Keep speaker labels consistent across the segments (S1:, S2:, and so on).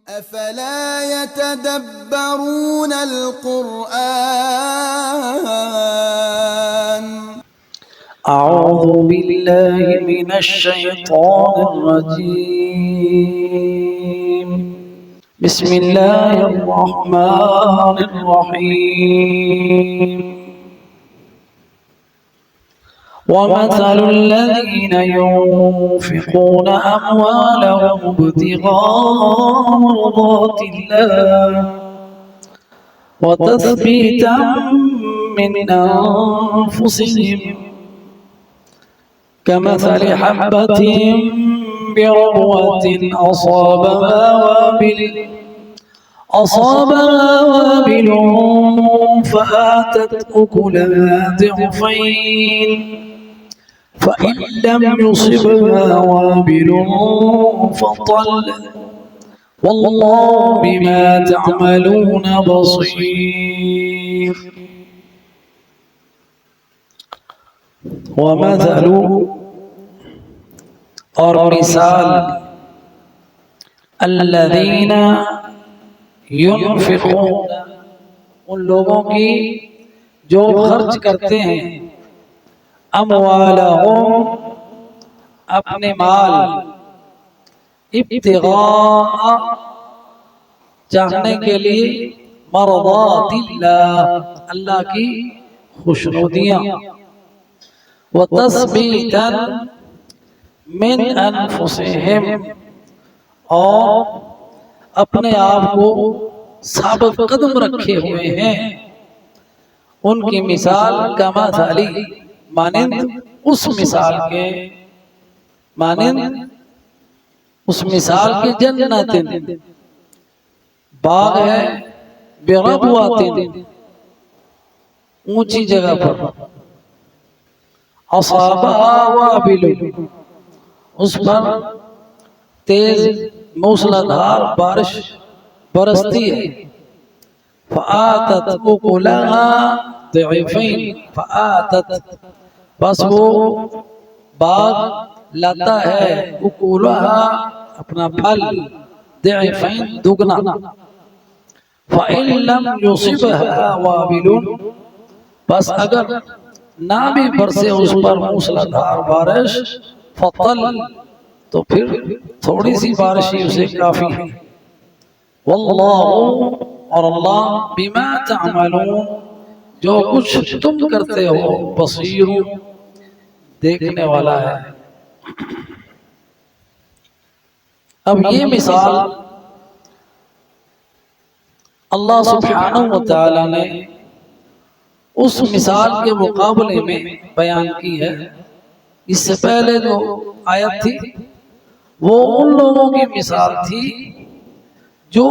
S1: أفلا يتدبرون القرآن
S2: أعوذ بالله من الشيطان الرجيم بسم الله الرحمن الرحيم ومثل الذين ينفقون أموالهم ابتغاء مرضات الله وتثبيتا من أنفسهم كمثل حبة بربوة أصابها وابل فآتت أكلها ضعفين فإن لم يصبها وابل فطل والله بما تعملون بصير ومثل اور مثال الذین ينفقون ان لوگوں کی جو خرچ کرتے ہیں اموالہم اپنے مال ابتغاء چاہنے کے لیے مرضات اللہ اللہ کی خوشنودیاں وتثبیتا من انفسہم اور اپنے آپ کو ثابت قدم رکھے ہوئے ہیں ان کی مثال کمثل مانند اس مثال کے جنت باغ ہے بربوات اونچی جگہ پر اصابها وابل اس پر تیز موسلادھار بارش برستی ہے فآتت اکلها ضعفین فآتت بس وہ باغ لاتا ہے اکلها اپنا پھل ضعفین دگنا فإن لم يصبها وابل بس اگر نہ بھی برسے اس پر موسلادھار بارش فطل تو پھر تھوڑی سی بارش ہی اسے کافی ہے واللہ اور اللہ بما تعملون جو کچھ تم کرتے ہو بصیر دیکھنے والا ہے اب یہ مثال اللہ سبحانہ وتعالی نے اس مثال کے مقابلے میں بیان کی ہے اس سے پہلے جو آیت تھی وہ ان لوگوں کی مثال تھی جو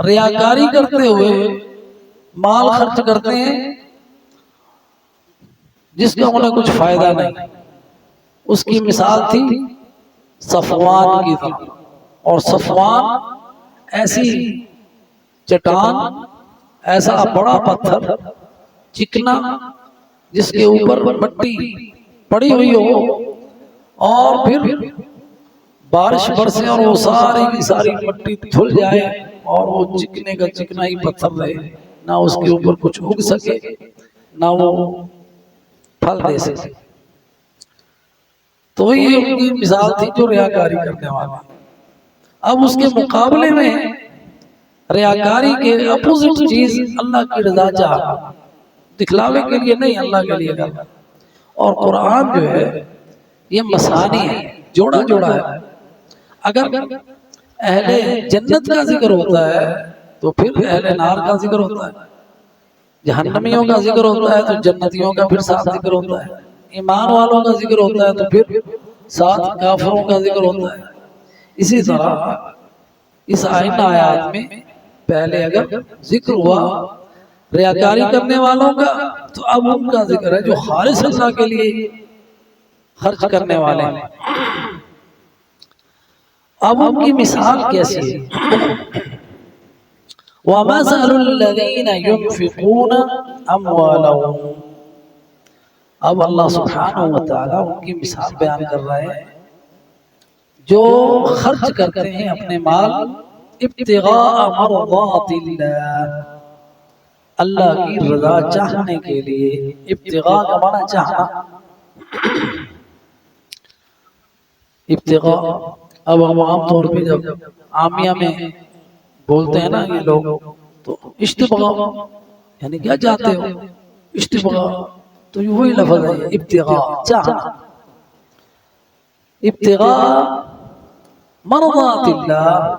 S2: ریاکاری کرتے ہوئے مال خرچ کرتے ہیں جس کا انہیں کچھ فائدہ نہیں اس کی مثال تھی صفوان کی طرح اور صفوان ایسی چٹان ایسا بڑا پتھر چکنا جس کے اوپر مٹی پڑی ہوئی ہو اور پھر بارش برسے اور وہ ساری کی ساری مٹی دھل جائے اور وہ چکنے کا چکنا ہی پتھر رہے نہ اس کے اوپر کچھ اگ سکے نہ وہ پھل دے سکے تو یہ ان کی مثال تھی جو ریاکاری کرنے والا اب اس کے مقابلے میں ریاکاری کے اپوزٹ چیز اللہ کی رضا چاہتا دکھلاوے کے لیے نہیں اللہ کے لیے کرنا اور قرآن جو ہے یہ مثانی ہے جوڑا جوڑا ہے اگر اہل جنت کا ذکر ہوتا ہے تو پھر اہل نار کا ذکر ہوتا ہے جہنمیوں کا ذکر ہوتا ہے تو جنتیوں کا پھر ساتھ ذکر ہوتا ہے ایمان والوں کا ذکر ہوتا ہے تو پھر ساتھ کافروں کا ذکر ہوتا ہے اسی طرح اس آیات میں پہلے اگر ذکر ہوا ریاکاری کرنے والوں کا تو اب ان کا ذکر ہے جو خالص اللہ کے لیے خرچ کرنے والے ہیں اب ان کی مثال کیسی ہے وَمَثَلُ الَّذِينَ يُنْفِقُونَ أَمْوَالَهُمْ اب اللہ سبحانہ وتعالی ان کی مثال بیان کر رہے ہیں جو خرچ کرتے ہیں اپنے مال ابتغاء مرضات اللہ، اللہ کی رضا چاہنے کے لیے۔ ابتغاء کا معنی چاہنا، ابتغاء۔ اب ہم عام طور پہ جب عامیہ میں بولتے ہیں نا یہ لوگ تو اشتباغ یعنی کیا چاہتے ہو، اشتباغ تو یہ وہی لفظ ہے ابتغاء، چاہنا۔ ابتغاء مرضات اللہ،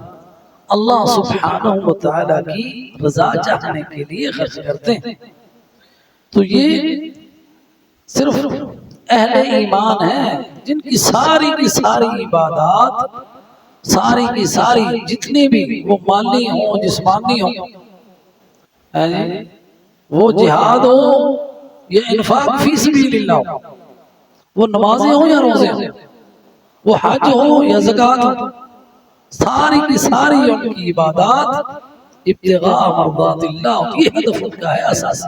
S2: اللہ سبحانہ و تعالیٰ کی رضا چاہنے کے لیے خرچ کرتے ہیں۔ تو یہ صرف اہل ایمان ہیں جن کی ساری عبادات، ساری کی ساری جتنی بھی وہ مالی ہوں جسمانی ہوں، وہ جہاد ہو یا انفاق فی سبیل اللہ ہو، وہ نمازیں ہوں یا روزے ہوں، وہ حج ہو یا زکوٰۃ ہو، ساری کی ساری ان کی عبادات ابتغاء مرضات اللہ، یہ ہدف ان کا ہے اساس،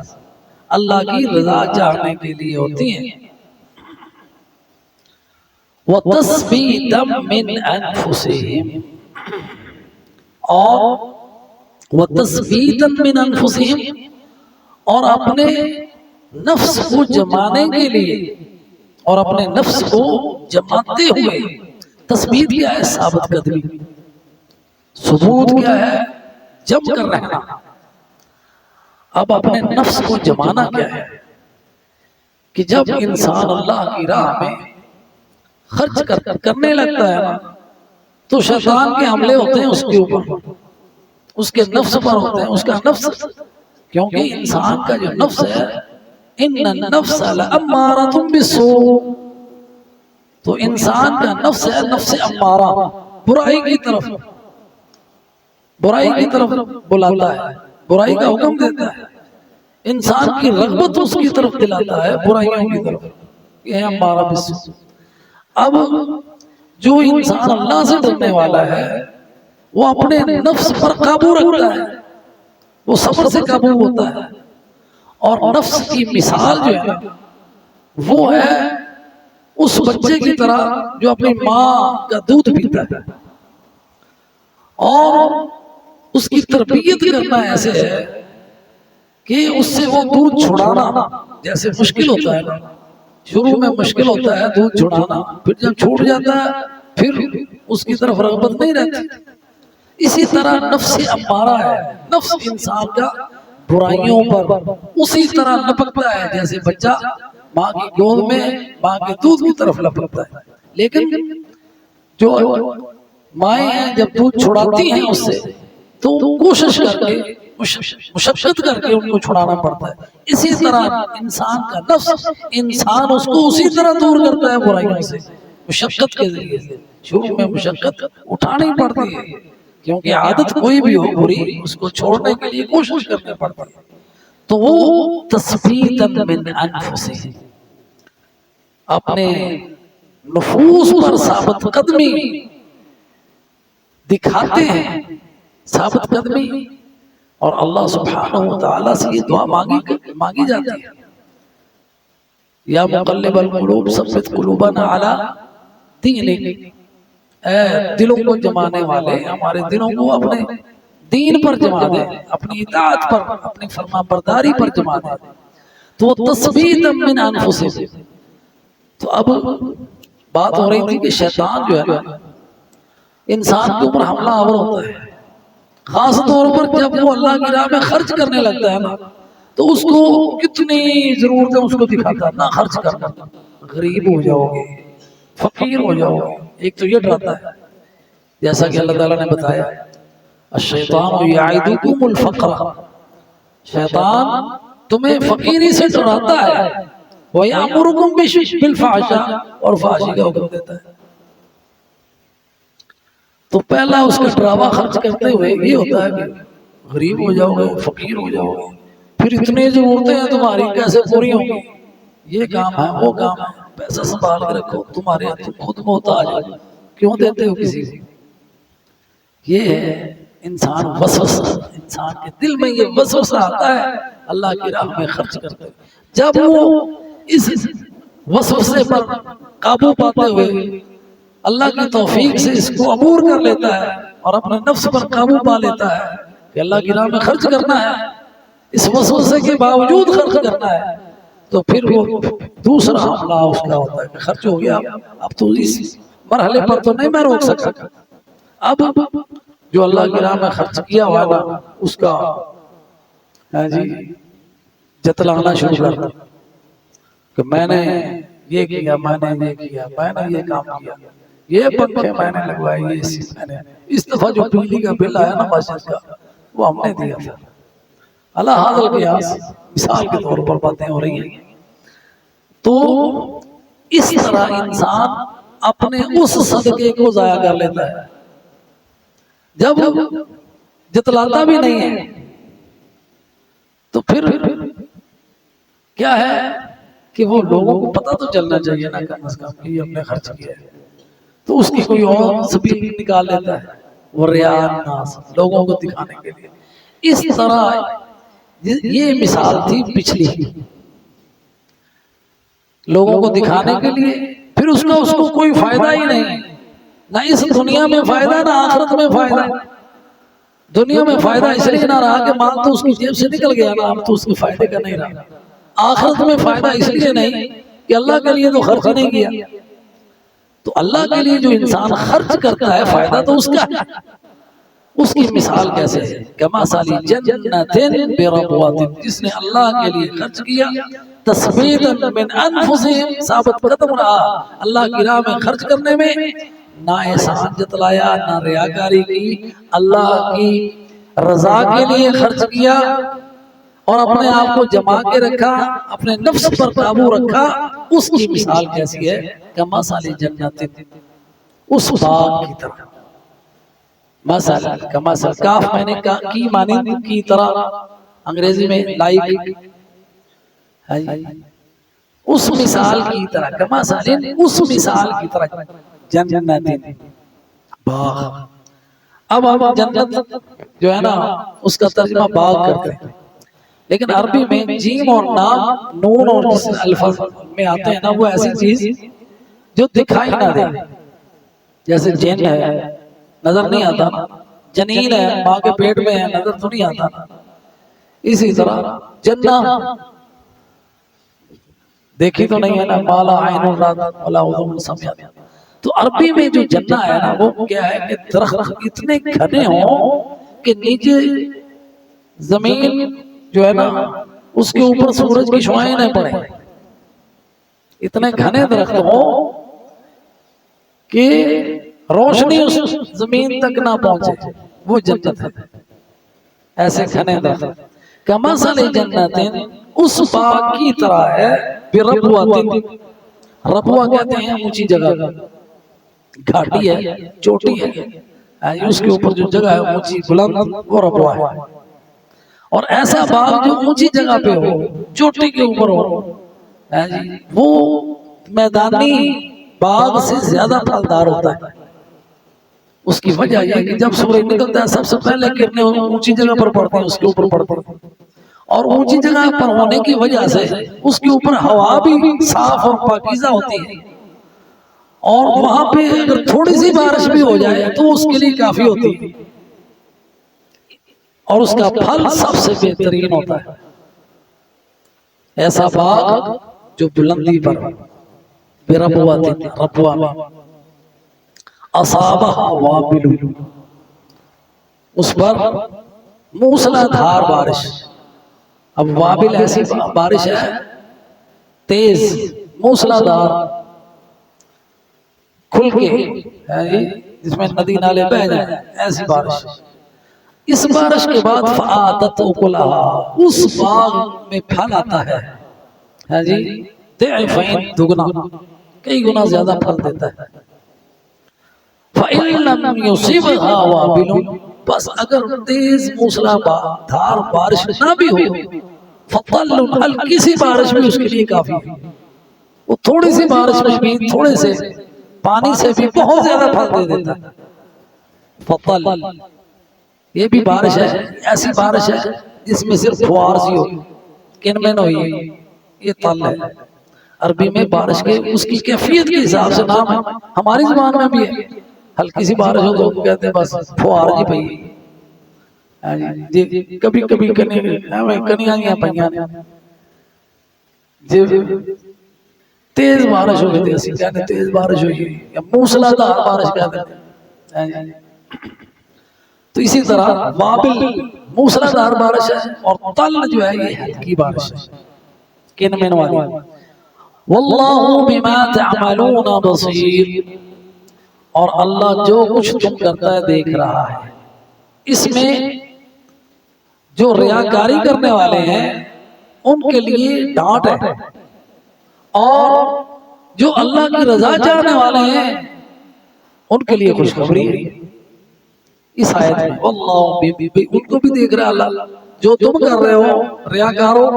S2: اللہ کی رضا چاہنے کے لیے ہوتی ہیں۔ وَتَثْبِيتًا مِّنْ أَنفُسِهِمْ، اور وَتَثْبِيتًا مِّنْ أَنفُسِهِمْ، اور اپنے نفس کو جمانے کے لیے، اور اپنے نفس کو جماتے ہوئے۔ تثبیت کیا ہے؟ ثابت قدمی۔ ثبوت کیا ہے؟ جم کر رہنا۔ اب اپنے نفس کو جمانا کیا ہے کہ جب انسان اللہ کی راہ میں خرچ کرنے لگتا ہے نا تو شیطان کے حملے ہوتے ہیں اس کے اوپر، اس کے نفس پر ہوتے ہیں، اس کا نفس، کیونکہ انسان کا جو نفس ہے ان النفس لامارۃ بالسوء، تو انسان کا نفس ہے نفس امارہ، برائی کی طرف بلاتا ہے، برائی کا حکم دیتا ہے، انسان کی رغبت اس کی طرف دلاتا ہے برائیوں کی طرف، یہ ہے امارہ بالسوء۔ اب جو انسان اللہ سے ڈرنے والا ہے وہ اپنے نفس پر قابو رکھتا ہے، وہ صبر سے قابو ہوتا ہے، اور نفس کی مثال جو ہے وہ ہے اس بچے کی طرح جو اپنی ماں کا دودھ پیتا ہے، اور اس کی تربیت کرنا ایسے ہے کہ اس سے وہ دودھ چھڑانا جیسے مشکل ہوتا ہے نا، شروع میں مشکل ہوتا ہے دودھ چھڑانا، پھر جب چھوٹ جاتا ہے پھر اس کی طرف رغبت نہیں رہتی۔ اسی طرح نفس امارہ ہے، نفس انسان کا برائیوں پر اسی طرح لپکتا ہے جیسے بچہ ماں کی گود میں ماں کے دودھ کی طرف لپکتا ہے، لیکن جو مائیں ہیں جب دودھ چھڑاتی ہیں اس سے تو کوشش کر کے مشقت کر کے ان کو چھڑانا پڑتا ہے۔ اسی طرح انسان کا نفس، انسان اس کو اسی طرح دور کرتا ہے برائیوں سے، مشقت کے ذریعے سے۔ شروع میں مشقت اٹھانی پڑتی ہے کیونکہ عادت کوئی بھی ہو بری، اس کو چھوڑنے کے لیے کوشش کرنی پڑتی ہے۔ تو وہ تثبیتا من انفسہم، اپنے نفوس پر ثابت قدمی دکھاتے ہیں، ثابت قدمی، اور اللہ سبحانہ وتعالی سے یہ دعا مانگی جاتی ہے، یا مقلب القلوب ثبت قلوبنا علی دینک، اے دلوں کو جمانے والے ہمارے دلوں کو اپنے دین پر جما دے، اپنی اطاعت پر، اپنی فرما برداری پر جما دے۔ تو تثبیتا من انفسہم، تو اب بات ہو رہی تھی کہ شیطان جو ہے انسان کے اوپر حملہ آور ہوتا ہے، خاص طور پر جب وہ اللہ کی راہ میں خرچ کرنے لگتا ہے نا تو اس کو کتنی ضرورتیں اس کو دکھاتا ہے، نہ خرچ کرنا، غریب ہو جاؤ گے، فقیر ہو جاؤ گے، ایک تو یہ ڈراتا ہے، جیسا کہ اللہ تعالیٰ نے بتایا الشیطان یعدکم الفقر، شیطان تمہیں فقیری سے ڈراتا ہے، وَيَأْمُرُكُمْ بِالْفَحْشَاءِ، اور فحشی کا حکم دیتا ہے۔ تو پہلا اس کا ڈراوا خرچ کرتے ہوئے یہ ہوتا ہے کہ غریب ہو جاؤ گے، فقیر ہو جاؤ گے، پھر اتنی ضرورتیں ہیں تمہاری کیسے پوری ہوں گی، یہ کام ہے وہ کام ہے، پیسہ سنبھال کے رکھو، تمہارے تم خود محتاج ہو، کیوں دیتے ہو کسی کو؟ یہ ہے انسان وسوسہ، انسان کے دل میں یہ وسوسہ آتا ہے اللہ کی راہ میں خرچ کرتے، جب وہ اس وسوسے پر قابو پاتے ہوئے اللہ کی توفیق سے اس کو عبور کر لیتا ہے اور اپنے نفس پر قابو پا لیتا ہے کہ اللہ کی راہ میں خرچ کرنا ہے، اس وسوسے کے باوجود خرچ کرنا ہے، تو پھر وہ دوسرا حملہ اس کا ہوتا ہے کہ خرچ ہو گیا، اب تو اس مرحلے پر تو نہیں میں روک سکا، اب جو اللہ کی راہ میں خرچ کیا ہوا نا اس کا جتلانا شروع کر دیا کہ میں نے یہ کیا، میں نے یہ کیا، میں نے یہ کام کیا، یہ پنکھے میں نے لگوائے، یہ میں نے اس دفعہ جو بجلی کا بل آیا نا مسجد کا وہ ہم نے دیا تھا۔ اللہ حاضر قیاس مثال کے طور پر باتیں ہو رہی ہیں۔ تو اس طرح انسان اپنے اس صدقے کو ضائع کر لیتا ہے، جب جتلاتا بھی نہیں ہے تو پھر کیا ہے کہ وہ لوگوں کو پتہ تو چلنا چاہیے نا کم از کم کہ یہ اپنے خرچ کیا ہے، تو اس کی کوئی اور سبیل نکال لیتا ہے، وہ ریاء الناس، لوگوں کو دکھانے کے لیے۔ اس طرح یہ مثال تھی پچھلی، لوگوں کو دکھانے کے لیے، پھر اس کو کوئی فائدہ ہی نہیں، نہ اس دنیا میں فائدہ نہ آخرت میں فائدہ۔ دنیا میں فائدہ اس لیے نہ رہا کہ مال تو اس کی جیب سے نکل گیا نا، اب تو اس کے فائدے کا نہیں رہا۔ آخرت میں فائدہ اس لیے نہیں کہ اللہ کے لیے تو خرچ نہیں کیا، تو اللہ کے لیے جو انسان خرچ کرتا ہے فائدہ تو اس کا ہے۔ اس کی مثال کیسے ہے؟ کمثل جنۃ بربوۃ، جس نے اللہ کے لیے خرچ کیا تثبیتا من انفسہم، ثابت قدم رہا اللہ کی راہ میں خرچ کرنے میں، نہ احسان جتلایا نہ ریاکاری کی، اللہ کی رضا کے لیے خرچ کیا اور اپنے آپ کو جما کے رکھا، اپنے نفس پر قابو رکھا۔ اس کی مثال کیسی ہے؟ کمثل جنۃ، اس باغ کی طرح، مثل کمثل، کاف میں نے کی مانند کی طرح، انگریزی میں لائک، اس مثال کی طرح، کمثل اس مثال کی طرح، جنت باغ۔ اب ہم جنت جو ہے نا اس کا ترجمہ باغ کرتے ہیں، لیکن عربی میں جیم اور نام، نون اور جس الفاظ میں آتے ہیں نا وہ ایسی چیز جو دکھائی نہ دے، جیسے جن ہے نظر نہیں آتا، جنین ہے ماں کے پیٹ میں ہے نظر تو نہیں آتا، اسی طرح جنہ دیکھی تو نہیں ہے نا، مالا عین رات ولا اذن سمعت۔ تو عربی میں جو جنہ ہے نا وہ کیا ہے کہ درخت اتنے گھنے ہوں کہ نیچے زمین جو ہے نا اس کے اوپر سورج کی شعاعیں نہ پڑے، اتنے گھنے درخت ہوں کہ روشنی اس زمین تک نہ پہنچے، وہ جنت ہے۔ ایسے گھنے درخت کمثل جنت، اس باغ کی طرح ہے، بربوۃ، ربوہ کہتے ہیں اونچی جگہ، گھاٹی ہے، چوٹی ہے، اس کے اوپر جو جگہ ہے اونچی بلند، وہ ربوہ ہے۔ اور ایسا باغ جو اونچی جگہ پہ ہو، چوٹی کے اوپر ہو، وہ میدانی باغ سے زیادہ پھلدار ہوتا ہے۔ اس کی وجہ یہ ہے کہ جب سورج نکلتا ہے سب سے پہلے کرنے اونچی جگہ پر پڑتے ہیں، اس کے اوپر پڑتے ہیں، اور اونچی جگہ پر ہونے کی وجہ سے اس کے اوپر ہوا بھی صاف اور پاکیزہ ہوتی ہے، اور وہاں پہ اگر تھوڑی سی بارش بھی ہو جائے تو اس کے لیے کافی ہوتی ہے، اور اس کا پھل سب سے بہترین ہوتا ہے۔ ایسا باغ جو بلندی پر، بربوۃ، ربوہ میں، اصابہ وابل، اس پر موسلا دھار بارش۔ اب وابل ایسی بارش ہے تیز موسلا دھار کھل کے جس میں ندی نالے بہ جائیں، ایسی بارش۔ اس بارش کے بعد فآتت اکلہا، اس باغ میں پھل آتا ہے، ضعفین، دگنا، کئی گنا زیادہ پھل دیتا ہے۔ فَإِن لَّمْ يُصِبْهَا وَابِلٌ، بس اگر تیز موسلا دھار بارش نہ بھی ہو، فَطَلٌ، ہلکی سی بارش بھی اس کے لیے کافی ہے، وہ تھوڑی سی بارش میں بھی تھوڑے سے پانی سے بھی بہت زیادہ پھل دے دیتا ہے۔ فَطَلٌ، یہ بھی بارش ہے، ایسی بارش ہے جس میں صرف فوار سی ہو، کن میں نہ ہوئی، یہ طل ہے۔ عربی میں بارش کے اس کی کیفیت کے حساب سے نام ہے، ہماری زبان میں بھی ہے، ہلکی سی بارش ہو تو کہتے ہیں بس فوار جی پئی، کبھی کبھی کنیاں گیا پئیاں جی تیز بارش ہو گئی اسی کہتے ہیں تیز بارش ہوئی یا موسلا دھار بارش کہتے ہیں۔ تو اسی طرح وابل موسلا دھار بارش ہے، اور تل جو ہے یہ ہلکی بارش ہے کن من والی۔ واللہ بما تعملون بصیر، اور اللہ جو کچھ تم کرتا ہے دیکھ رہا ہے۔ اس میں جو ریاکاری کرنے والے ہیں ان کے لیے ڈانٹ ہے، اور جو اللہ کی رضا چاہنے والے ہیں ان کے لیے خوشخبری ہے۔ اس آیت میں اللہ ان کو بھی دیکھ رہا ہے، اللہ جو تم کر رہے ہو ریاکاروں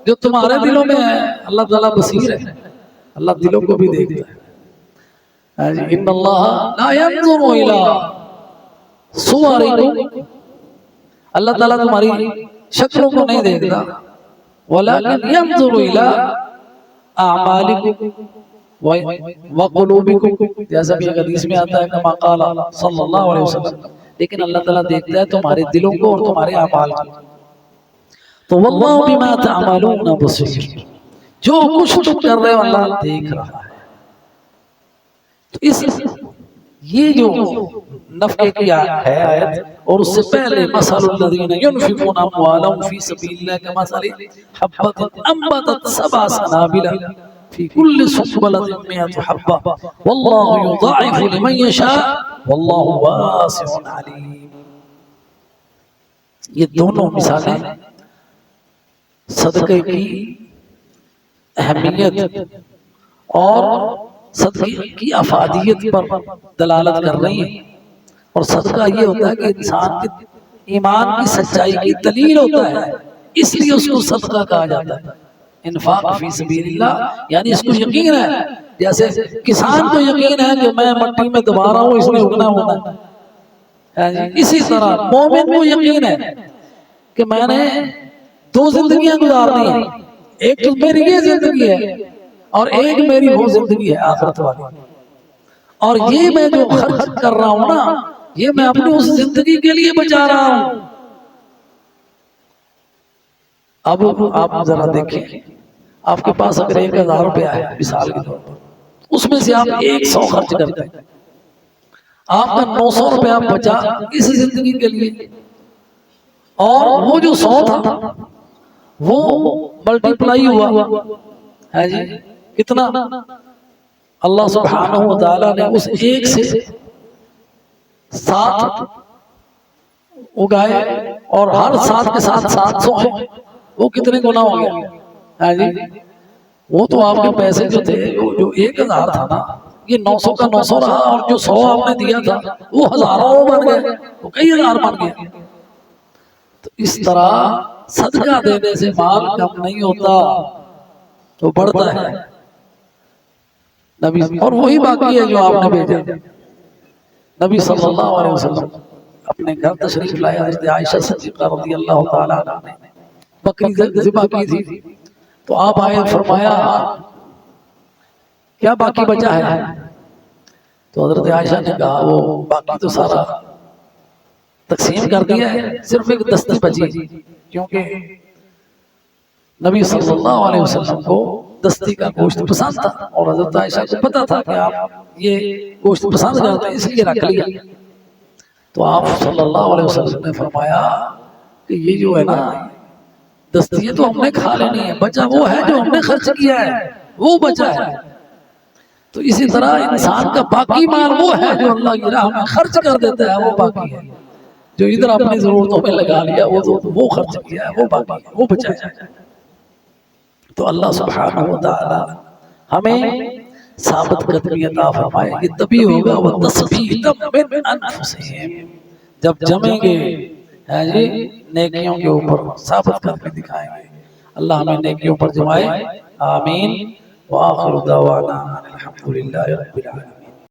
S2: جو تمہارے دلوں میں ہے، اللہ تعالیٰ بصیر ہے، اللہ دلوں کو بھی دیکھتا ہے۔ ان اللہ لا ينظر الى صورکم، اللہ تعالیٰ تمہاری شکلوں کو نہیں دیکھتا، ولكن ينظر الى اعمالکم وقلوبکم، جیسا کہ حدیث میں آتا ہے کما قال صلی اللہ علیہ وسلم، لیکن اللہ تعالیٰ دیکھتا ہے تمہارے دلوں کو اور تمہارے اعمال کو۔ تو واللہ بما تعملون بصیر، جو کچھ تم کر رہے ہو اللہ دیکھ رہا ہے۔ تو اس یہ جو نفع کی ہے آیت، اور اس سے پہلے مثل الذین ينفقون اموالهم فی سبیل اللہ کمثل حبۃ انبتت سبع سنابل فی کل سنبلۃ مئۃ حبۃ واللہ یضاعف لمن یشاء واللہ واسع علیم۔ یہ دونوں مثالیں صدقے کی اہمیت اور صدقے کی افادیت پر دلالت کر رہی ہیں، اور صدقہ یہ ہوتا ہے کہ انسان کے ایمان کی سچائی کی دلیل ہوتا ہے، اس لیے اس کو صدقہ کہا جاتا ہے۔ انفاق فی سبیل اللہ یعنی اس کو یقین ہے، جیسے کسان کو یقین ہے کہ میں مٹی میں دبا رہا ہوں اس نے اگنا ہونا ہے، اسی طرح مومن کو یقین ہے کہ میں نے دو زندگیاں گزارنی ہیں، ایک تو میری یہ زندگی ہے اور ایک میری وہ زندگی ہے آخرت والی، اور یہ میں جو خرچ کر رہا ہوں نا یہ میں اپنی اس زندگی کے لیے بچا رہا ہوں۔ اب آپ ذرا دیکھیں، آپ کے پاس اگر 1000 روپیہ ہے مثال کے طور پر، اس میں سے آپ 100 خرچ کرتے ہیں، آپ کا 900 روپیہ بچا اس زندگی کے لیے، اور وہ جو 100 تھا وہ ملٹی پلائی ہوا ہے جی کتنا، اللہ سبحانہ وتعالی نے اس ایک سے 7 اگائے، اور ہر 7 کے ساتھ 700 ہیں، وہ کتنے گنا ہو گیا ہے جی؟ وہ تو آپ کے پیسے جو تھے جو 1000 تھا نا، یہ 900 کا 900 رہا، اور جو 100 آپ نے دیا تھا وہ ہزاروں بن گئے، وہ کئی ہزار بن گئے۔ تو اس طرح صدقہ دینے سے مال کم نہیں ہوتا تو بڑھتا ہے نبی، اور وہی باقی ہے جو آپ نے بھیجا۔ نبی صلی اللہ علیہ وسلم اپنے گھر تشریف لائے، حضرت عائشہ صدیقہ رضی اللہ تعالیٰ عنہ نے بکری ذبح کی تھی، تو آپ آئے، فرمایا کیا باقی بچا ہے؟ تو حضرت عائشہ نے کہا وہ باقی تو سارا تقسیم کر دیا ہے، صرف ایک دستی بچی، کیونکہ نبی صلی اللہ علیہ وسلم کو دستی کا گوشت پسند تھا، اور حضرت عائشہ کو پتا تھا کہ آپ یہ گوشت پسند کرتے ہیں، اس لیے رکھ لیا۔ تو آپ صلی اللہ علیہ وسلم نے فرمایا کہ یہ جو ہے نا دستی ہے تو ہم نے کھا لینی ہے، بچا وہ ہے جو ہم نے خرچ کیا ہے، وہ بچا ہے۔ تو اسی طرح انسان کا باقی مال وہ ہے جو اللہ کی راہ میں خرچ کر دیتا ہے، وہ باقی ہے۔ جو ادھر اپنی ضرورتوں میں لگا لیا وہ خرچ کیا ہے، وہ باقی ہے، وہ بچا ہے۔ تو اللہ سبحانہ وتعالی ہمیں ثابت قدمی عطا فرمائے، یہ تبھی ہوگا وَتَثْبِيتًا مِنْ أَنفُسِهِمْ، جب جمیں گے نیکیوں کے اوپر ثابت کر کے دکھائیں گے۔ اللہ ہمیں نیکیوں پر جمائے، آمین۔ وآخر دعوانا الحمدللہ رب العالمین۔